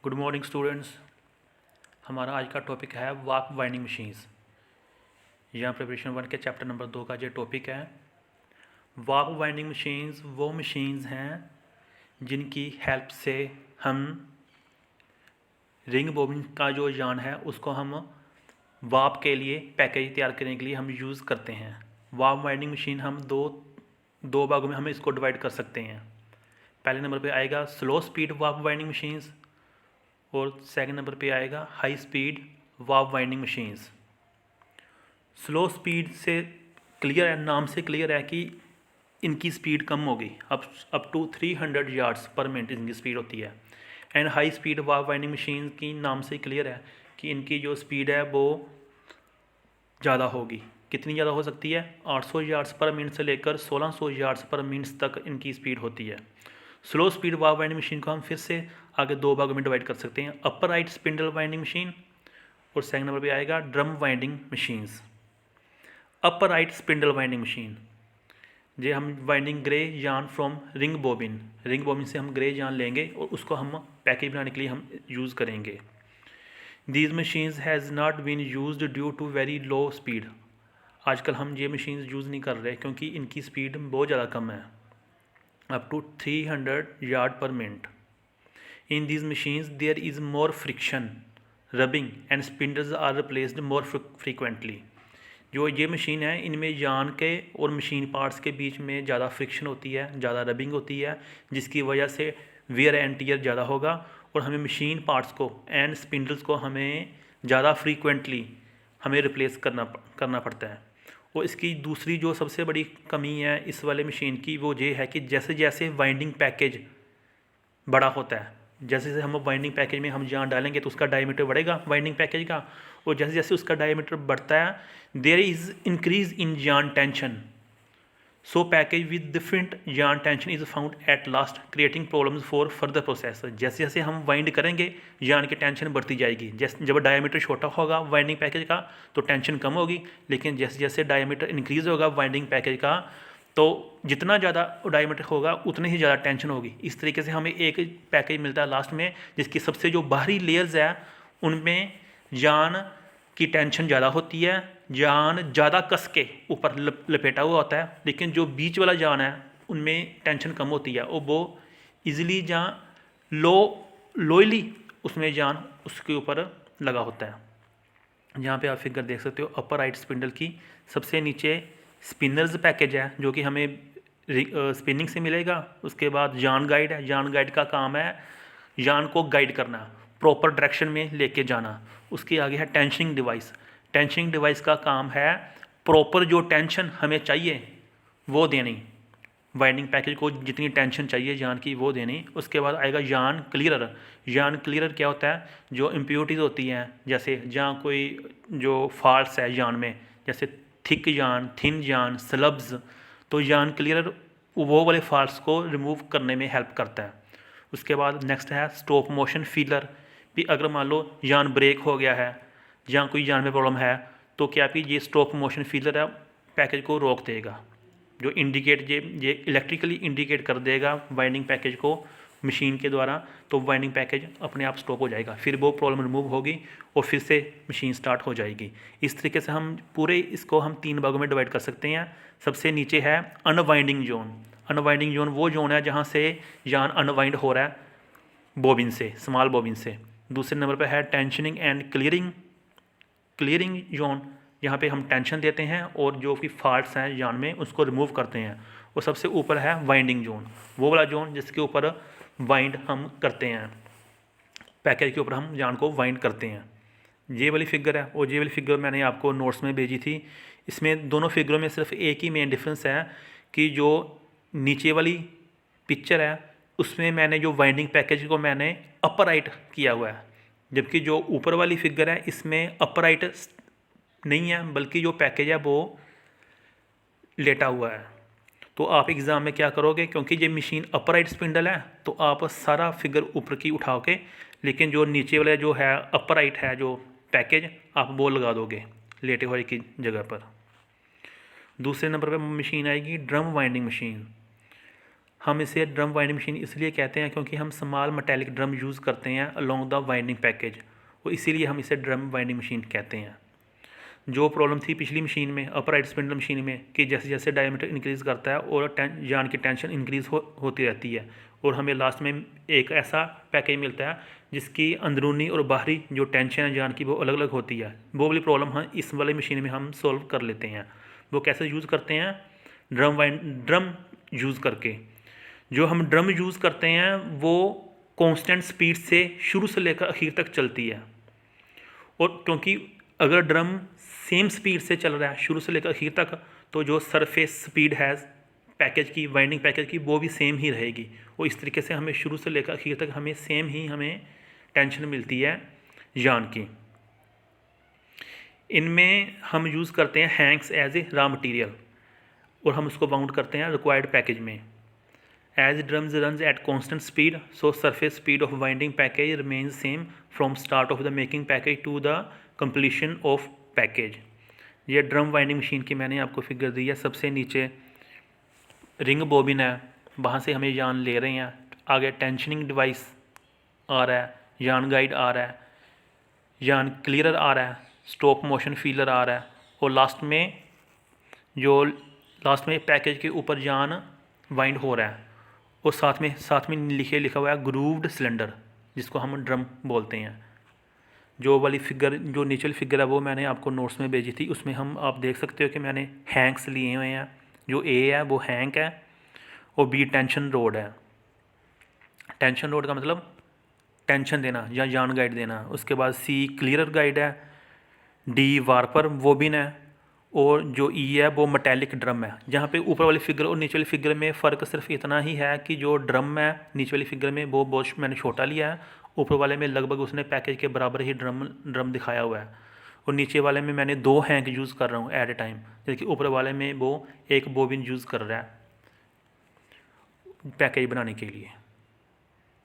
Good morning students. हमारा आज का टॉपिक है वार्प वाइंडिंग मशीन्स। यहाँ प्रिपरेशन 1 के चैप्टर नंबर 2 का जो टॉपिक है। वार्प वाइंडिंग मशीन्स वो मशीन्स हैं जिनकी हेल्प से हम रिंग बोबिन का जो यार्न है उसको हम वार्प के लिए पैकेज तैयार करने के लिए हम यूज़ करते हैं। वार्प वाइंडिंग मशीन हम दो भागों में हम इसको डिवाइड कर सकते हैं। पहले नंबर पे आएगा slow speed warp winding machines और सेकंड नंबर पे आएगा high speed warp winding machines. Slow speed से क्लियर है, नाम से क्लियर है कि इनकी स्पीड कम होगी, up to 300 yards per minute इनकी स्पीड होती है। And high speed warp winding machine की नाम से क्लियर है कि इनकी जो स्पीड है वो ज़्यादा होगी। कितनी ज़्यादा हो सकती है? 800 यार्ड्स पर मिनट से लेकर 1600 यार्ड्स पर मिनट तक इनकी स्पीड होती है। Slow speed warp winding machine को हम फिर से आगे दो भागों में डिवाइड कर सकते हैं, upper right spindle winding machine और सेकंड नंबर पे आएगा drum winding machines. Upper right spindle winding machine जे हम winding grey yarn from ring bobbin से हम ग्रे यार्न लेंगे और उसको हम पैकेज बनाने के लिए हम यूज़ करेंगे। These machines has not been used due to very low speed. आजकल हम ये मशीन्स यूज़ नहीं कर रहे क्योंकि इनकी स्पीड बहुत ज़्यादा कम है, up to 300 yard per minute. In these machines, there is more friction, rubbing and spindles are replaced more frequently. जो ये मशीन है इनमें यार्न के और मशीन पार्ट्स के बीच में ज़्यादा फ्रिक्शन होती है, ज़्यादा रबिंग होती है, जिसकी वजह से वेयर एंड टियर ज़्यादा होगा और हमें मशीन पार्ट्स को एंड स्पिंडल्स को हमें ज़्यादा फ्रीक्वेंटली हमें रिप्लेस करना पड़ता है। और इसकी दूसरी जो सबसे बड़ी कमी है इस वाले मशीन की वो ये है कि जैसे जैसे वाइंडिंग पैकेज बड़ा होता है, जैसे जैसे हम वाइंडिंग पैकेज में हम जहाँ डालेंगे तो उसका डायमीटर बढ़ेगा वाइंडिंग पैकेज का, और जैसे जैसे उसका डायमीटर बढ़ता है there is increase in yarn tension. So package with different yarn tension is found at last creating problems for further process. जैसे जैसे हम वाइंड करेंगे यार्न की टेंशन बढ़ती जाएगी। जैसे जब डायमीटर छोटा होगा वाइंडिंग पैकेज का तो टेंशन कम होगी, लेकिन जैसे जैसे डायमीटर इंक्रीज होगा वाइंडिंग पैकेज का तो जितना ज़्यादा डायमीटर होगा उतनी ही ज़्यादा टेंशन होगी। इस तरीके से हमें एक पैकेज मिलता है लास्ट में जिसकी सबसे जो बाहरी लेयर्स है उनमें यार्न की टेंशन ज़्यादा होती है, यार्न ज़्यादा कस के ऊपर लपेटा हुआ होता है, लेकिन जो बीच वाला यार्न है उनमें टेंशन कम होती है और वो ईजिली जहाँ लोयली उसमें यार्न उसके ऊपर लगा होता है। यहाँ पे आप फिगर देख सकते हो अपर राइट स्पिंडल की सबसे नीचे स्पिनर्स पैकेज है जो कि हमें स्पिनिंग से मिलेगा। उसके बाद यार्न गाइड है, यार्न गाइड का काम है यार्न को गाइड करना, प्रॉपर डायरेक्शन में लेके जाना। उसके आगे है टेंशनिंग डिवाइस, टेंशनिंग डिवाइस का काम है प्रॉपर जो टेंशन हमें चाहिए वो देनी, वाइंडिंग पैकेज को जितनी टेंशन चाहिए यार्न की वो देनी। उसके बाद आएगा यार्न क्लियरर। यार्न क्लियरर क्या होता है? जो इम्प्योरिटीज़ होती हैं, जैसे जहाँ कोई जो फॉल्ट्स है यार्न में, जैसे थिक यार्न, थिन यार्न, स्लब्स, तो यार्न क्लियरर वो वाले फॉल्ट्स को रिमूव करने में हेल्प करता है। उसके बाद नेक्स्ट है स्टॉप मोशन फीलर। भी अगर मान लो यार्न ब्रेक हो गया है, जहाँ कोई यार्न में प्रॉब्लम है, तो क्या भी ये स्टॉप मोशन फीलर है पैकेज को रोक देगा, जो इंडिकेट ये इलेक्ट्रिकली इंडिकेट कर देगा वाइंडिंग पैकेज को मशीन के द्वारा, तो वाइंडिंग पैकेज अपने आप स्टॉप हो जाएगा, फिर वो प्रॉब्लम रिमूव होगी और फिर से मशीन स्टार्ट हो जाएगी। इस तरीके से हम पूरे इसको हम 3 भागों में डिवाइड कर सकते हैं। सबसे नीचे है अनवाइंडिंग जोन। अनवाइंडिंग जोन वो जोन है जहाँ से यार्न अनवाइंड हो रहा है बोबिन से, स्मॉल बोबिन से। दूसरे नंबर पर है टेंशनिंग एंड क्लियरिंग जोन, यहाँ पे हम टेंशन देते हैं और जो भी फॉल्ट्स हैं यार्न में उसको रिमूव करते हैं। और सबसे ऊपर है वाइंडिंग जोन, वो वाला जोन जिसके ऊपर वाइंड हम करते हैं, पैकेज के ऊपर हम यार्न को वाइंड करते हैं। ये वाली फिगर है और ये वाली फिगर मैंने आपको नोट्स में भेजी थी। इसमें दोनों फिगरों में सिर्फ एक ही मेन डिफरेंस है कि जो नीचे वाली पिक्चर है उसमें मैंने जो वाइंडिंग पैकेज को मैंने अपर राइट किया हुआ है, जबकि जो ऊपर वाली फिगर है इसमें अपर राइट नहीं है बल्कि जो पैकेज है वो लेटा हुआ है। तो आप एग्ज़ाम में क्या करोगे, क्योंकि ये मशीन अपर राइट स्पिंडल है तो आप सारा फिगर ऊपर की उठाओ के, लेकिन जो नीचे वाला जो है अपर राइट है जो पैकेज आप वो लगा दोगे लेटे हुए की जगह पर। दूसरे नंबर पर मशीन आएगी ड्रम वाइंडिंग मशीन। हम इसे ड्रम वाइंडिंग मशीन इसलिए कहते हैं क्योंकि हम स्मॉल मेटेलिक ड्रम यूज़ करते हैं अलोंग द वाइंडिंग पैकेज, और इसीलिए हम इसे ड्रम वाइंडिंग मशीन कहते हैं। जो प्रॉब्लम थी पिछली मशीन में, अपराइट स्पिंडल मशीन में, कि जैसे जैसे डायमीटर इंक्रीज़ करता है और जान की टेंशन इंक्रीज़ होती रहती है, और हमें लास्ट में एक ऐसा पैकेज मिलता है जिसकी अंदरूनी और बाहरी जो टेंशन है जान की वो अलग अलग होती है। वो वाली प्रॉब्लम हम इस वाली मशीन में हम सोल्व कर लेते हैं। वो कैसे यूज़ करते हैं? ड्रम यूज़ करके। जो हम ड्रम यूज़ करते हैं वो कांस्टेंट स्पीड से शुरू से लेकर आखिर तक चलती है, और क्योंकि अगर ड्रम सेम स्पीड से चल रहा है शुरू से लेकर आखिर तक, तो जो सरफेस स्पीड है पैकेज की, वाइंडिंग पैकेज की, वो भी सेम ही रहेगी। और इस तरीके से हमें शुरू से लेकर आखिर तक हमें सेम ही हमें टेंशन मिलती है यार्न की। इनमें हम यूज़ करते हैं hanks as a raw material, और हम उसको बाउंड करते हैं रिक्वायर्ड पैकेज में। As drums runs at constant speed, so surface speed of winding package remains same from start of the making package to the completion of package। ये drum winding machine की मैंने आपको figure दी है। सबसे नीचे ring bobbin है, वहाँ से हमें यार्न ले रहे हैं, आगे टेंशनिंग डिवाइस आ रहा है, यार्न गाइड आ रहा है, यार्न क्लियरर आ रहा है, स्टॉप मोशन फीलर आ रहा है, और लास्ट में पैकेज के ऊपर यार्न वाइंड हो रहा है, और साथ में लिखा हुआ है ग्रूव्ड सिलेंडर, जिसको हम ड्रम बोलते हैं। जो वाली फिगर, जो नीचे फिगर है वो मैंने आपको नोट्स में भेजी थी, उसमें आप देख सकते हो कि मैंने हैंक्स लिए हुए हैं। जो ए है वो हैंक है, और बी टेंशन रोड है। टेंशन रोड का मतलब टेंशन देना या यार्न गाइड देना। उसके बाद सी क्लियरर गाइड है, डी वार्पर वोबिन है, और जो ई है वो मेटेलिक ड्रम है। जहाँ पे ऊपर वाली फिगर और नीचे वाली फिगर में फ़र्क सिर्फ इतना ही है कि जो ड्रम है नीचे वाली फिगर में वो बहुत मैंने छोटा लिया है, ऊपर वाले में लगभग उसने पैकेज के बराबर ही ड्रम दिखाया हुआ है, और नीचे वाले में मैंने 2 हैंक यूज़ कर रहा हूँ एट ए टाइम, जबकि ऊपर वाले में वो एक बोबिन यूज़ कर रहा है पैकेज बनाने के लिए।